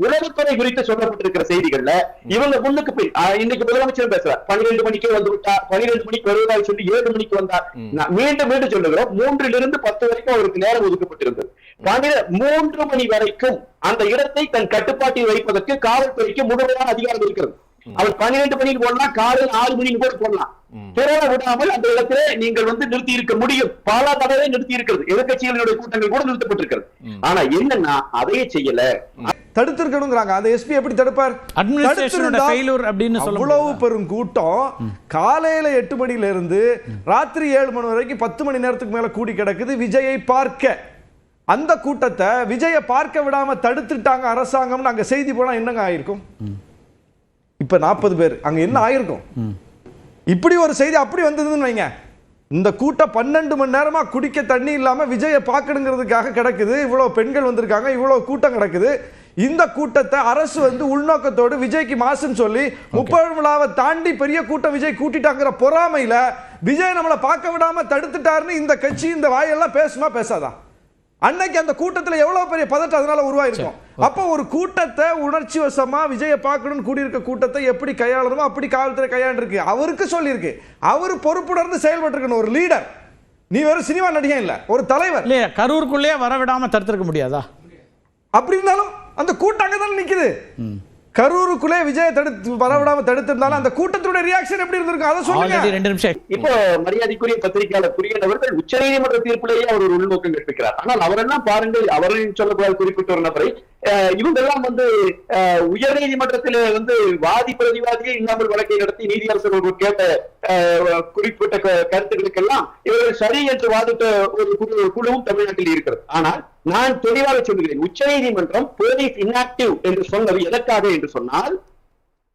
உளவுத்துறை குறித்து சொல்லப்பட்டிருக்கிற செய்திகள்ல இவங்க முன்னுக்கு போய் இன்னைக்கு முதலமைச்சர் பேசுறார் 12 மணிக்கு வந்து விட்டார், 12 மணிக்கு வருவதாக சொல்லி 7 மணிக்கு வந்தார். மீண்டும் மீண்டும் சொல்லுகிறோம் 3லிருந்து 10 வரைக்கும் அவருக்கு நேரம் ஒதுக்கப்பட்டிருந்தது. 3 மணி வரைக்கும் அந்த இடத்தை தன் கட்டுப்பாட்டில் வைப்பதற்கு காவல்துறைக்கு முழுமையான அதிகாரம் இருக்கிறது. அவர் 12 மணிக்கு போடலாம், காலையில் 6 மணிக்கு கூட போடலாம். திறனை விடாமல் அந்த இடத்திலே நீங்கள் நிறுத்தி இருக்க முடியும். பல தடவை நிறுத்தி இருக்கிறது. எதிர்கட்சிகளுடைய கூட்டங்கள் கூட நிறுத்தப்பட்டிருக்கிறது. ஆனா என்னன்னா அதையே செய்யல, தடுத்திருக்கணுங்கிறாங்க. அந்த எஸ்பி எப்படி தடுப்பார்? அவ்வளவு பெரும் கூட்டம் காலையில 8 மணில இருந்து ராத்திரி 7 மணி வரைக்கும் 10 மணி நேரத்துக்கு மேல கூடி கிடக்குது விஜயை பார்க்க. அந்த கூட்டத்தை விஜயை பார்க்க விடாம தடுத்துட்டாங்க அரசாங்கம். அங்க செய்தி போனா என்னங்க ஆயிருக்கும்? இப்ப 40 பேர் அங்க என்ன ஆயிருக்கும்? இப்படி ஒரு செய்தி அப்படி வந்ததுன்னு வைங்க. இந்த கூட்டம் 12 மணி நேரமா குடிக்க தண்ணி இல்லாம விஜயை பார்க்கணுங்கிறதுக்காக கிடக்குது. இவ்வளவு பெண்கள் வந்திருக்காங்க, இவ்வளவு கூட்டம் கிடக்குது. இந்த கூட்டத்தை அரசு உள்நோக்கத்தோடு விஜய்க்கு மாசுன்னு சொல்லி 30 விழாவை தாண்டி பெரிய கூட்டம் விஜய் கூட்டிட்டாங்கிற பொறாமையில விஜய் நம்மளை பார்க்க விடாம தடுத்துட்டாருன்னு இந்த கட்சி இந்த வாயெல்லாம் பேசுமா பேசாதா? அன்னைக்கு அந்த கூட்டத்தில் எவ்வளவு பெரிய பதட்டம் அதனால உருவாயிருக்கும். அப்போ ஒரு கூட்டத்தை உணர்ச்சி வசமா விஜயை பார்க்கணும்னு கூடியிருக்க கூட்டத்தை எப்படி கையாளணுமோ அப்படி காவல்துறை கையாண்டிருக்கு. அவருக்கு சொல்லியிருக்கு. அவர் பொறுப்புணர்ந்து செயல்பட்டு இருக்கணும். ஒரு லீடர், நீ வெறும் சினிமா நடிகன் இல்ல, ஒரு தலைவர். இல்லையா கரூருக்குள்ளே வரவிடாம தடுத்திருக்க முடியாதா? அப்படி இருந்தாலும் அந்த கூட்டம் அங்கதான் நிக்குது. கரூருக்குள்ளே விஜய வரவிடாம தடுத்திருந்தாலும் அந்த கூட்டத்துடைய ரியாக்ஷன் எப்படி இருந்திருக்கும் அதை சொல்லுங்க. 2 நிமிஷம். இப்போ மரியாதைக்குரிய பத்திரிகையாளர் குரியன் அவர்கள் உச்சநீதிமன்ற தீர்ப்பிலேயே அவர் ஒரு உள்நோக்கம் கற்பிக்கிறார். ஆனால் அவரெல்லாம் பாருங்கள், அவரையும் சொல்லக்கூடாது குறிப்பிட்ட ஒரு நபரை, இவங்கெல்லாம் உயர்நீதிமன்றத்தில் வாதி பிரதிவாதியே இல்லாமல் வழக்கை நடத்தி நீதியரசர்கள் கேட்ட குறிப்பிட்ட கருத்துக்களுக்கெல்லாம் இவர்கள் சரி என்று வாதிட்ட ஒரு குழுவும் தமிழ்நாட்டில் இருக்கிறது. ஆனால் நான் தெளிவாக சொல்லுகிறேன், உச்சநீதிமன்றம் போலீஸ் இன்ஆக்டிவ் என்று சொன்னது எதற்காக என்று சொன்னால்,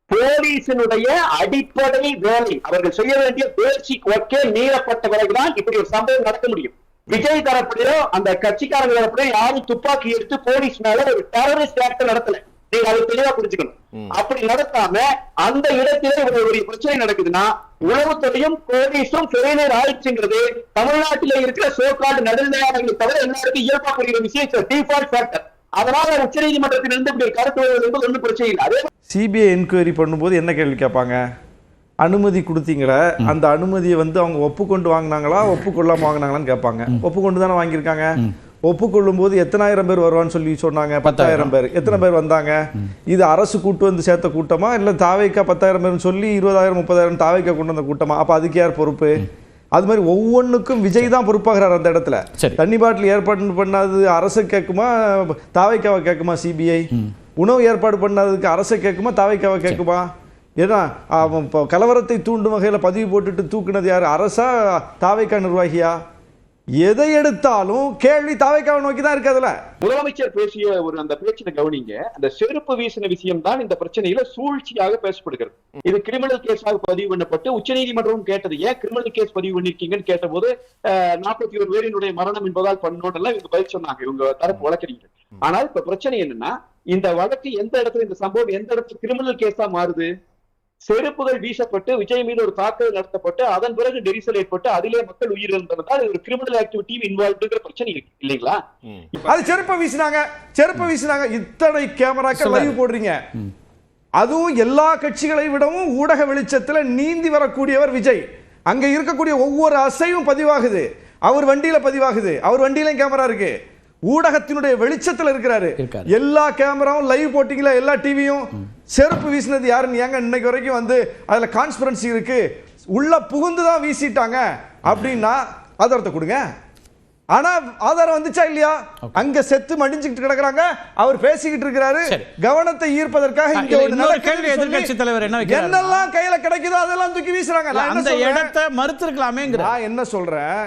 போலீசினுடைய அடிப்படை வேலை, அவர்கள் செய்ய வேண்டிய பேசிக் ஒர்க்கே மீறப்பட்ட பிறகுதான் இப்படி ஒரு சம்பவம் நடக்க முடியும். விஜய் தரப்புலையோ அந்த கட்சிக்காரங்க தரப்புலையோ யாரும் துப்பாக்கி எடுத்து போலீஸ் மேல ஒரு டெரரிஸ்ட் ஆக்ட் நடத்தல. நீங்க அதை தெளிவா புரிஞ்சுக்கணும். அப்படி நடத்தாம அந்த இடத்திலே ஒரு பிரச்சனை நடக்குதுன்னா உளவுத்துறையும் போலீஸும் சிறைநீர் ஆயிடுச்சுங்கிறது தமிழ்நாட்டில இருக்கிற சோகால்டு நடுநிலையாளர்களை தவிர எல்லாருக்கும் இயல்பா புரிகிற விஷயம், டிஃபால்ட் ஃபேக்டர். அதனால உச்சநீதிமன்றத்திலிருந்து இப்படி கருத்து என்பது ஒன்றும் பிரச்சனை இல்லை. அதே சிபிஐ என்கொயரி பண்ணும்போது என்ன கேள்வி கேட்பாங்க? அனுமதி கொடுத்தீங்களா, அந்த அனுமதியை அவங்க ஒப்புக்கொண்டு வாங்கினாங்களா ஒப்புக்கொள்ளாம வாங்கினாங்களான்னு கேட்பாங்க. ஒப்புக்கொண்டு தானே வாங்கியிருக்காங்க. ஒப்புக்கொள்ளும் போது எத்தனாயிரம் பேர் வருவான்னு சொல்லி சொன்னாங்க? 10,000 பேர். எத்தனை பேர் வந்தாங்க? இது அரசு கூட்டு வந்து சேர்த்த கூட்டமா இல்ல தாவைக்கா 10,000 பேர் சொல்லி 20,000 30,000 தாவைக்கா கொண்டு வந்த கூட்டமா? அப்ப அதுக்கு யார் பொறுப்பு? அது மாதிரி ஒவ்வொன்றுக்கும் விஜய் தான் பொறுப்பாகிறார். அந்த இடத்துல தண்ணி பாட்டில் ஏற்பாடு பண்ணாது அரசு கேட்குமா தாவைக்காவை கேட்குமா? சிபிஐ உணவு ஏற்பாடு பண்ணாததுக்கு அரசை கேட்குமா தாவைக்காவை கேட்குமா? ஏன்னா கலவரத்தை தூண்டும் வகையில் பதிவு போட்டுட்டு தூக்குனது யாரு? அரசா தாவைக்கா நிர்வாகியா? எதை எடுத்தாலும் கேள்வி தாவைக்காவை நோக்கி தான் இருக்கு. அதுல முதலமைச்சர் பேசிய அந்த பேச்சினை கவனிங்க. அந்த செருப்பு வீசின விஷயம் தான் இந்த பிரச்சனையில சூழ்ச்சியாக பேசப்படுகிறது. இது கிரிமினல் கேஸாக பதிவு பண்ணப்பட்டு உச்சநீதிமன்றம் கேட்டது, ஏன் கிரிமினல் கேஸ் பதிவு பண்ணிருக்கீங்கன்னு கேட்ட போது 41 பேரினுடைய மரணம் என்பதால் பண்ணோம் இவங்க பதில் சொன்னாங்க, இவங்க தரப்பு வழக்கறிஞர். ஆனால் இப்ப பிரச்சனை என்னன்னா, இந்த வழக்கு எந்த இடத்துல, இந்த சம்பவம் எந்த இடத்துல கிரிமினல் கேஸா மாறுது? செருப்புகள் வீசப்பட்டு விஜய் மீது ஒரு தாக்குதல் நடத்தப்பட்டு அதன் பிறகு நெரிசல் ஏற்பட்டு அதிலே மக்கள் உயிரிழந்ததால் ஒரு கிரிமினல் ஆக்டிவிட்டி இன்வால்வ்டுங்கிற பிரச்சனை இருக்கு இல்லைங்களா? அது செருப்பு வீசினாங்க. இத்தனை கேமராக்கள் லைவ் போடுறீங்க. அதுவும் எல்லா கட்சிகளை விடவும் ஊடக வெளிச்சத்துல நீந்தி வரக்கூடியவர் விஜய். அங்க இருக்கக்கூடிய ஒவ்வொரு அசையும் பதிவாகுது. அவர் வண்டியில பதிவாகுது. அவர் வண்டியிலும் கேமரா இருக்கு. ஊடகத்தினுடைய வெளிச்சத்தில் இருக்கிறாரு. எல்லா கேமராவும் லைவ் போட்டீங்களா? எல்லா டிவியும் செருப்பு வீசினது யாருன்னு ஏங்க இன்னைக்கு வரைக்கும் அதுல கான்ஸ்பிரன்சி இருக்கு. உள்ள புகுந்துதான் வீசிட்டாங்க அப்படின்னா ஆதாரத்தை கொடுங்க. ஆனா ஆதாரம் வந்துச்சா இல்லையா? அங்க செத்து மடிஞ்சுக்கிட்டு கிடக்குறாங்க. அவர் பேசிக்கிட்டு இருக்கிறாரு. கவனத்தை ஈர்ப்பதற்காக இங்க ஒரு கேள்வி எதிர்க்கட்சி தலைவர் என்னெல்லாம் கையில கிடைக்குதோ அதெல்லாம் தூக்கி வீசுறாங்க. அந்த இடத்தை மறுத்திருக்கலாமேங்கிற என்ன சொல்றேன்?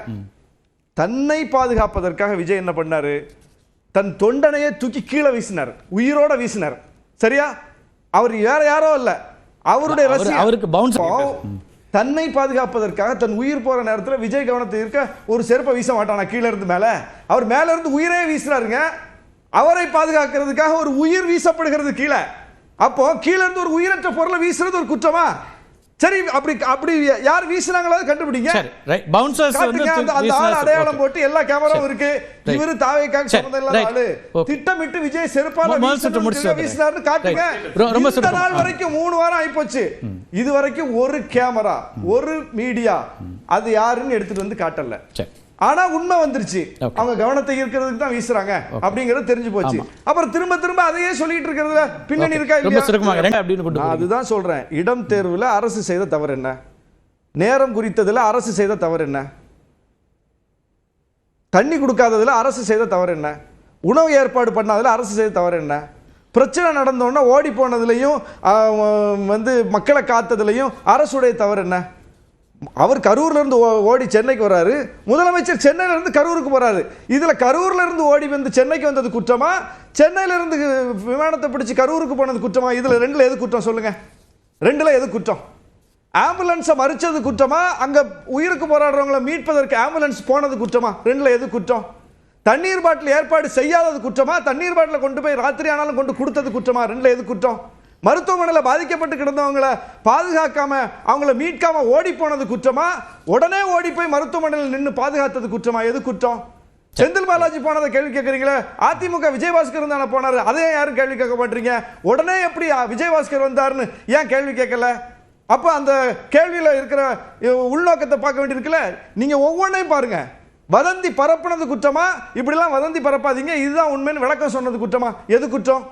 தன்னை பாதுகாப்பதற்காக விஜய் என்ன பண்ணாரு? தன் தொண்டனையே தூக்கி கீழே வீசினார், உயிரோட வீசினார். சரியா? அவர் வேற யாரோ இல்ல, அவருடைய அவருக்கு பவுன்ஸ். தன்னை பாதுகாப்பதற்காக தன் உயிர் போற நேரத்தில் விஜய் கவனத்தை இருக்க ஒரு செருப்பை வீச மாட்டானா கீழே இருந்து மேல? அவர் மேல இருந்து உயிரே வீசுறாருங்க. அவரை பாதுகாக்கிறதுக்காக ஒரு உயிர் வீசப்படுகிறது கீழே. அப்போ கீழே இருந்து ஒரு உயிரற்ற பொருளை வீசுறது ஒரு குற்றமா? சரி, அப்படி அப்படி யார் வீசினாங்களோ கண்டுபிடிங்க. சரி, ரைட். பவுன்சர்ஸ் வந்து அந்த ஆள் அடையாளம் போட்டு எல்லா கேமராவும் இருக்கு. இவரு தாவேக்காக சம்பந்தம் இல்லாத ஆளு. திட்டமிட்டு விஜய் செருப்பால வீசினார்னு காட்டுங்க. இந்த நாள் வரைக்கும் 3 வாரம் ஆயிப்போச்சு. இது வரைக்கும் ஒரு கேமரா, ஒரு மீடியா அது யாருன்னு எடுத்துட்டு வந்து காட்டல. ஆனா உண்மை வந்துருச்சு. அவங்க கவனத்தை ஈர்க்கிறதுக்கு தான் வீசுறாங்க அப்படிங்கறது தெரிஞ்சு போச்சு. அப்புறம் திரும்ப திரும்ப அதையே சொல்லிட்டு இருக்கிறதுல பின்னணி இருக்கா இல்லையா? அதுதான் சொல்றேன். இடம் தேர்வுல அரசு செய்த தவறு என்ன? நேரம் குறித்ததுல அரசு செய்த தவறு என்ன? தண்ணி கொடுக்காததுல அரசு செய்த தவறு என்ன? உணவு ஏற்பாடு பண்ணாததுல அரசு செய்த தவறு என்ன? பிரச்சனை நடந்தோன்னா ஓடி போனதுலையும் வந்து மக்களை காத்ததுலையும் அரசுடைய தவறு என்ன? அவர் கரூர்ல இருந்து ஓடி சென்னைக்கு வராரு, முதலமைச்சர் சென்னையில இருந்து கரூருக்கு போறாரு. இதுல கரூர்ல இருந்து ஓடி வந்து சென்னைக்கு வந்தது குற்றமா, சென்னையில இருந்து விமானத்தை பிடிச்சு கரூருக்கு போனது குற்றமா? இதுல ரெண்டுல எது குற்றம் சொல்லுங்க? ரெண்டுல எது குற்றம்? ஆம்புலன்ஸை மறிச்சது குற்றமா, அங்க உயிருக்கு போராடுறவங்களை மீட்பதற்கு ஆம்புலன்ஸ் போனது குற்றமா? ரெண்டுல எது குற்றம்? தண்ணீர் பாட்டில் ஏற்பாடு செய்யாதது குற்றமா, தண்ணீர் பாட்டில் கொண்டு போய் ராத்திரி ஆனாலும் கொண்டு கொடுத்தது குற்றமா? ரெண்டுல எது குற்றம்? மருத்துவமனையில் பாதிக்கப்பட்டு கிடந்தவங்களை பாதுகாக்காம அவங்கள மீட்காம ஓடி போனது குற்றமா, உடனே ஓடி போய் மருத்துவமனையில் நின்று பாதுகாத்தது குற்றமா? எது குற்றம்? செந்தில் பாலாஜி போனதை கேள்வி கேட்கறீங்களே. அதிமுக விஜயபாஸ்கர் தானே போனாரு, அதே யாரும் கேள்வி கேட்க மாட்டீங்க. உடனே எப்படி விஜயபாஸ்கர் வந்தாருன்னு ஏன் கேள்வி கேட்கல? அப்ப அந்த கேள்வியில இருக்கிற உள்நோக்கத்தை பார்க்க வேண்டியிருக்குல்ல. நீங்க ஒவ்வொன்றையும் பாருங்க. வதந்தி பரப்புனது குற்றமா? இப்படிலாம் வதந்தி பரப்பாதீங்க, இதுதான் உண்மைன்னு விளக்கம் சொன்னது குற்றமா? எது குற்றம்?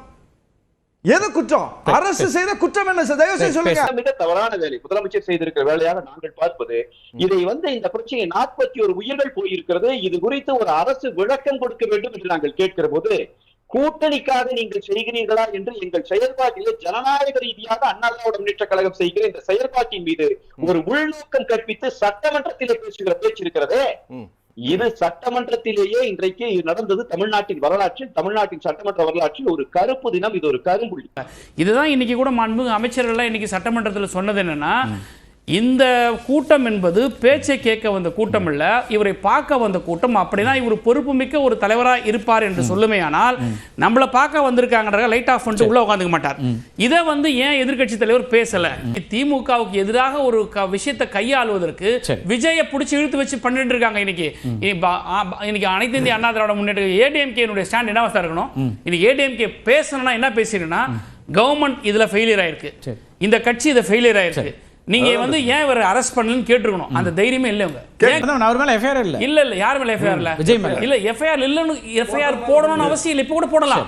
எது குற்றம்? அரசு செய்த குற்றம் என்ன? தயவு செய்து சொல்லுங்க. மிக தவறான வேலை முதலமைச்சர் செய்திருக்கிற வேலையாக நாங்கள் பார்ப்பது, இதை இந்த பிரச்சனை 41 உயிர்கள் போயிருக்கிறது, இது குறித்து ஒரு அரசு விளக்கம் கொடுக்க வேண்டும் என்று நாங்கள் கேட்கிற போது, கூட்டணிக்காக நீங்கள் செய்கிறீர்களா என்று எங்கள் செயல்பாட்டிலே ஜனநாயக ரீதியாக அண்ணா திராவிட முன்னேற்ற கழகம் செய்கிற இந்த செயல்பாட்டின் மீது ஒரு உள்நோக்கம் கற்பித்து சட்டமன்றத்திலே பேசுகிற பேச்சு இருக்கிறதே, இது சட்டமன்றத்திலேயே இன்றைக்கு நடந்தது. தமிழ்நாட்டின் வரலாற்றில், தமிழ்நாட்டின் சட்டமன்ற வரலாற்றில் ஒரு கருப்பு தினம், இது ஒரு கரும்புள்ளி. இதுதான் இன்னைக்கு கூட மாண்புமிகு அமைச்சர்கள் இன்னைக்கு சட்டமன்றத்தில் சொன்னது என்னன்னா, இந்த கூட்டம் என்பது பேச்சை கேட்க வந்த கூட்டம் இல்ல, இவரை பார்க்க வந்த கூட்டம். அப்படின்னா இவர் பொறுப்புமிக்க ஒரு தலைவராக இருப்பார் என்று சொல்லுமே. ஆனால் நம்மளை பார்க்க வந்திருக்காங்க, லைட் ஆஃப் பண்ணிட்டு உள்ள உட்காந்துக்க மாட்டார். இதை ஏன் எதிர்கட்சி தலைவர் பேசல? திமுகவுக்கு எதிராக ஒரு விஷயத்தை கையாளுவதற்கு விஜயை பிடிச்சி இழுத்து வச்சு பண்ணிட்டு இருக்காங்க. இன்னைக்கு அனைத்து இந்திய அண்ணா திராவிட முன்னேற்ற ஏடிஎம்கே ஸ்டாண்ட் என்னவா இருக்கணும்? இன்னைக்கு ஏடிஎம்கே பேசணும்னா என்ன பேசுறீங்கன்னா, கவர்மெண்ட் இதுல ஃபெயிலியர் ஆயிருக்கு, இந்த கட்சி இதை ஃபெயிலியர் ஆயிருக்கு, நீங்க ஏன் இவரை அரெஸ்ட் பண்ணலன்னு கேட்டிருக்கணும். அந்த தைரியமே இல்ல. அவர் மேல எஃப்ஐஆர் இல்ல. இல்ல யார் மேல எஃப்ஐஆர் இல்ல? விஜய் மேல இல்ல. எஃப்ஐஆர் இல்லன்னு எஃப்ஐஆர் போடணும்னு அவசியம் இல்ல. இப்ப கூட போடலாம்.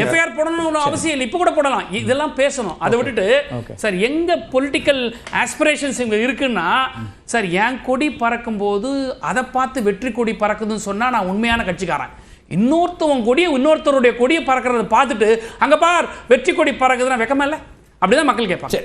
எஃப்ஐஆர் போடணும்னு அவசியம் இல்ல. இப்ப கூட போடலாம். இதெல்லாம் பேசணும். அதை விட்டுட்டு சார் எங்க பொலிட்டிக்கல் ஆஸ்பிரேஷன்ஸ் இங்க இருக்குன்னா, சார் என் கொடி பறக்கும் போது அதை பார்த்து வெற்றி கொடி பறக்குதுன்னு சொன்னா நான் உண்மையான கட்சிக்காரன். இன்னொருத்தவன் கொடியை இன்னொருத்தருடைய கொடியை பறக்கிறத பார்த்துட்டு அங்க பார் வெற்றி கொடி பறக்குதுன்னா வெக்கமா இல்ல? அப்படிதான் மக்கள் கேட்பாங்க.